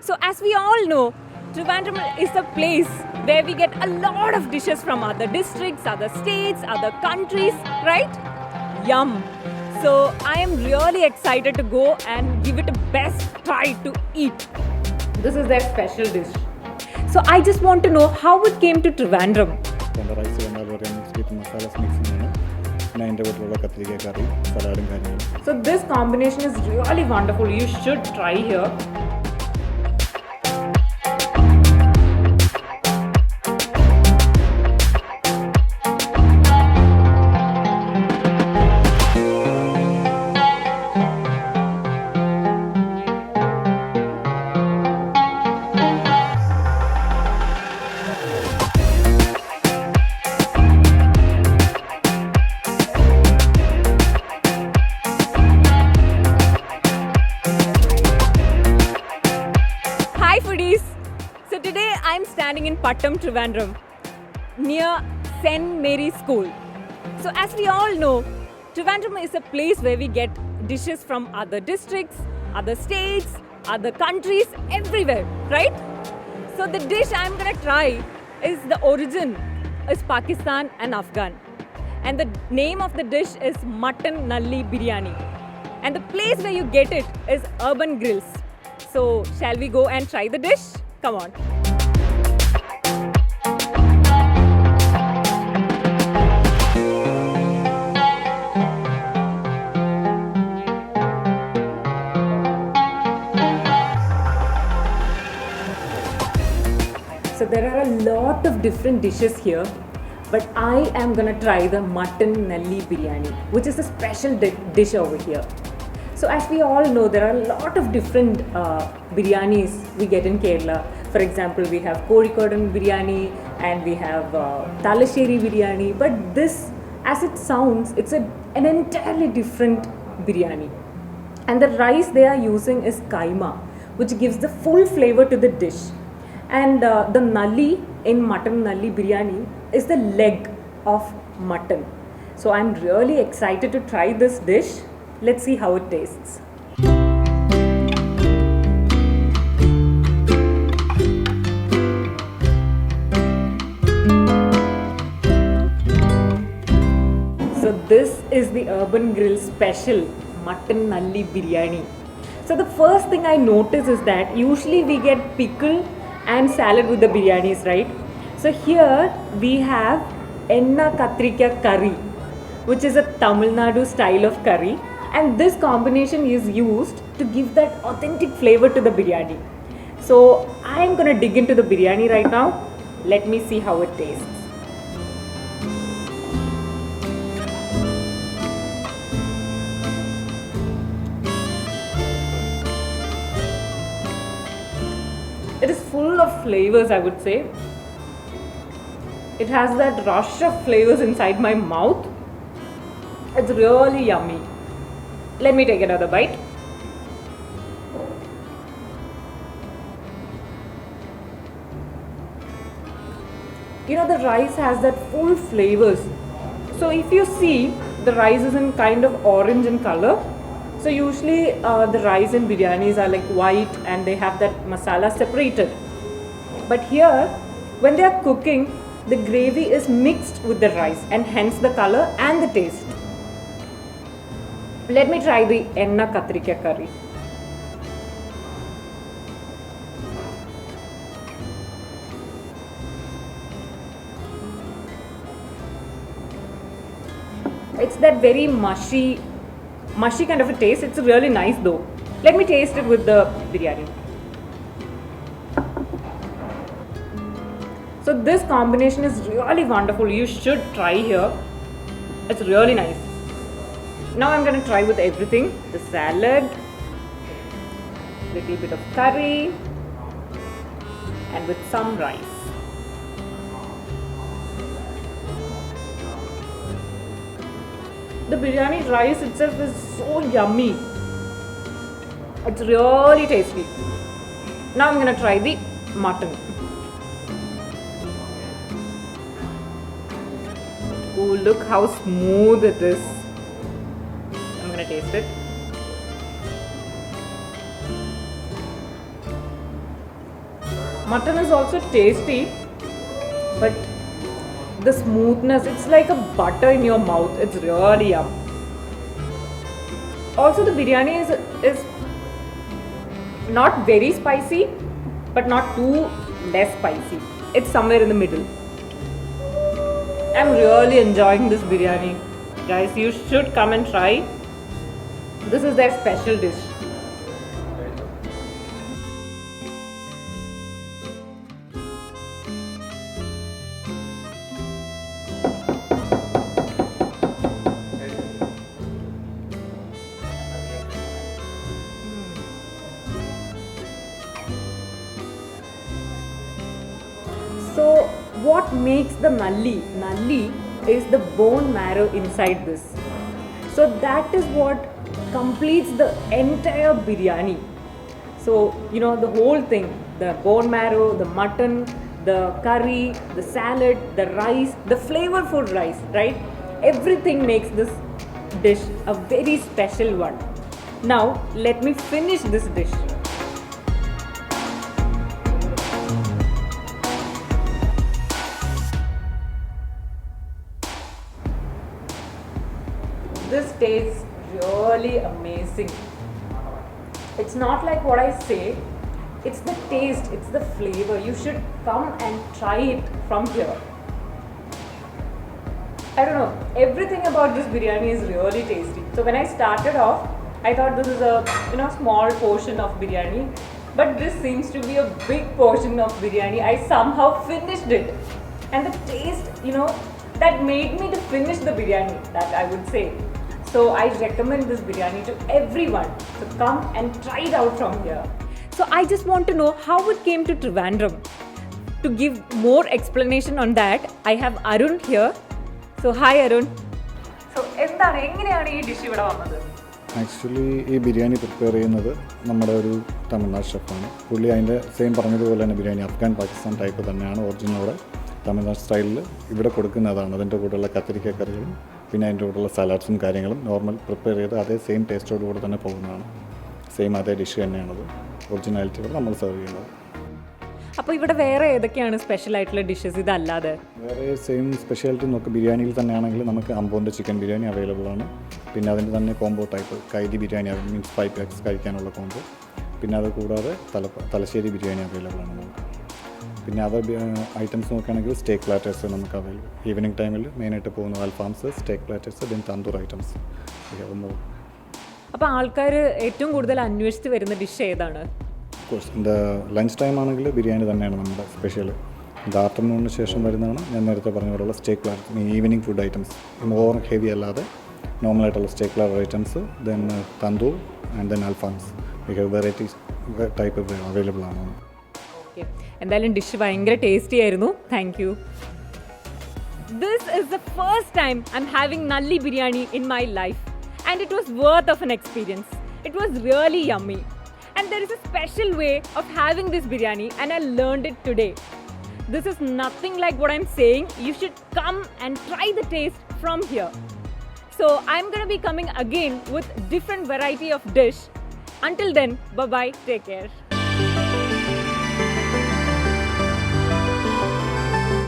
So, as we all know, Trivandrum is a place where we get a lot of dishes from other districts, other states, other countries, right? Yum! So, I am really excited to go and give it a best try to eat. This is their special dish. So, I just want to know how it came to Trivandrum. Rice വന്നാൽ പറയാം വിത്ത് masalas mixing ആണ് പിന്നെ അതിൻ്റെ വീട്ടിലുള്ള കത്തിരിക്ക കറി സലാഡും കാര്യങ്ങളും. So, this combination is really wonderful. You should try here. Hi foodies! So today I'm standing in Pattam, Trivandrum, near St. Mary's School. So as we all know, Trivandrum is a place where we get dishes from other districts, other states, other countries, everywhere, right? So the dish I'm gonna try is the origin is Pakistan and Afghan. And the name of the dish is Mutton Nalli Biryani. And the place where you get it is Urban Grills. So, shall we go and try the dish? Come on. So, there are a lot of different dishes here, but I am gonna try the Mutton Nalli Biryani, which is a special dish over here. So as we all know, there are a lot of different biryanis we get in Kerala. For example, we have Kozhikode biryani and we have Talasheri biryani. But this, as it sounds, it's an entirely different biryani. And the rice they are using is kaima, which gives the full flavor to the dish. And the nalli in Mutton Nalli Biryani is the leg of mutton. So I'm really excited to try this dish. Let's see how it tastes. So this is the Urban Grill special Mutton Nalli Biryani. So the first thing I notice is that usually we get pickle and salad with the biryanis, right? So here we have enna katrika curry, which is a Tamil Nadu style of curry. And this combination is used to give that authentic flavor to the biryani. So I'm gonna dig into the biryani right now. Let me see how it tastes. It is full of flavors, I would say. It has that rush of flavors inside my mouth. It's really yummy. Let me take another bite. You know, the rice has that full flavors. So if you see, the rice is in kind of orange in color. So usually the rice in biryanis are like white and they have that masala separated. But here, when they are cooking, the gravy is mixed with the rice and hence the color and the taste. Let me try the enna katrika curry. It's that very mushy kind of a taste. It's really nice though. Let me taste it with the biryani. So this combination is really wonderful. You should try here. It's really nice. Now I'm going to try with everything. The salad, little bit of curry, and with some rice. The biryani rice itself is so yummy. It's really tasty. Now I'm going to try the mutton. Oh, look how smooth it is. I'm going to taste it. Mutton is also tasty, but the smoothness, it's like a butter in your mouth. It's really yum. Also, the biryani is not very spicy, but not too less spicy. It's somewhere in the middle. I'm really enjoying this biryani. Guys, you should come and try. This is their special dish. So what makes the nalli? Nalli is the bone marrow inside this. So that is what completes the entire biryani. So, you know, the whole thing, the bone marrow, the mutton, the curry, the salad, the rice, the flavorful rice, right? Everything makes this dish a very special one. Now, let me finish this dish. This tastes really amazing. It's not like what I say, it's the taste, it's the flavor. You should come and try it from here. I don't know, everything about this biryani is really tasty. So when I started off, I thought this is a small portion of biryani, but this seems to be a big portion of biryani. I somehow finished it, and the taste, that made me to finish the biryani, that I would say. So I recommend this biryani to everyone to come and try it out from here. So I just want to know how it came to Trivandrum. To give more explanation on that, I have Arun here. So hi Arun. So എങ്ങനെയാണ് ഈ dish ഇവിടെ വന്നത്? Actually ഈ biryani prepare ചെയ്യുന്നത് നമ്മുടെ ഒരു തമിഴ്നാട് ഷെഫാണ്. പുള്ളി അതിൻ്റെ സെയിം പറഞ്ഞതുപോലെ തന്നെ ബിരിയാണി അഫ്ഗാൻ പാകിസ്ഥാൻ ടൈപ്പ് തന്നെയാണ് ഒറിജിനൽ അവിടെ തമിഴ്നാട് സ്റ്റൈലിൽ ഇവിടെ കൊടുക്കുന്നതാണ്. അതിൻ്റെ കൂടെയുള്ള കത്തിരിക്ക കറികളും പിന്നെ അതിൻ്റെ കൂടെയുള്ള സലാഡ്സും കാര്യങ്ങളും നോർമൽ പ്രിപ്പയർ ചെയ്ത് അതേ സെയിം ടേസ്റ്റോട് കൂടെ തന്നെ പോകുന്നതാണ്. സെയിം അതേ ഡിഷ് തന്നെയാണത് ഒറിജിനാലിറ്റിയോടെ നമ്മൾ സെർവ് ചെയ്യുന്നത്. അപ്പോൾ ഇവിടെ വേറെ ഏതൊക്കെയാണ് സ്പെഷ്യൽ ആയിട്ടുള്ള ഡിഷസ് ഇതല്ലാതെ? വേറെ സെയിം സ്പെഷ്യാലിറ്റി നോക്കുക ബിരിയാണിയിൽ തന്നെയാണെങ്കിൽ നമുക്ക് അമ്പോൻ്റെ ചിക്കൻ ബിരിയാണി അവൈലബിൾ ആണ്. പിന്നെ അതിൻ്റെ തന്നെ combo type കൈതി biryani means 5 pax കഴിക്കാനുള്ള കോംബോ. പിന്നെ അത് കൂടാതെ തലശ്ശേരി ബിരിയാണി അവൈലബിൾ ആണ് നമുക്ക്. പിന്നെ അതർ ഐറ്റംസ് നോക്കുകയാണെങ്കിൽ സ്റ്റേക്ക് പ്ലാറ്റേഴ്സ് നമുക്ക് അവൈലബിൾ. ഈവനിങ് ടൈമിൽ മെയിനായിട്ട് പോകുന്ന അൽഫാംസ്, സ്റ്റേക്ക് പ്ലാറ്റേഴ്സ്, ദെൻ തന്തൂർ ഐറ്റംസ്. അപ്പോൾ ആൾക്കാർ ഏറ്റവും കൂടുതൽ അന്വേഷിച്ച് വരുന്ന ഡിഷ് ഏതാണ്? കോഴ്സ് ലഞ്ച് ടൈം ആണെങ്കിൽ ബിരിയാണി തന്നെയാണ് നമ്മുടെ സ്പെഷ്യൽ. ഇത് ആഫ്റ്റർനൂണിന് ശേഷം വരുന്നതാണ് ഞാൻ നേരത്തെ പറഞ്ഞ പോലെയുള്ള steak platter, evening food items. Over heavy അല്ലാതെ നോർമലായിട്ടുള്ള steak platter items, then tandoor and then അൽഫാംസ്. വെറൈറ്റീസ് ടൈപ്പ് അവൈലബിൾ ആണ്. ഓക്കെ, എന്തായാലും ഡിഷ് ഭയങ്കര ടേസ്റ്റി ആയിരുന്നു. Thank you. This is the first time I am having nalli biryani in my life and it was worth of an experience. It was really yummy. And there is a special way of having this biryani and I learned it today. This is nothing like what I'm saying. You should come and try the taste from here. So I'm going to be coming again with different variety of dish. Until then, bye bye, take care.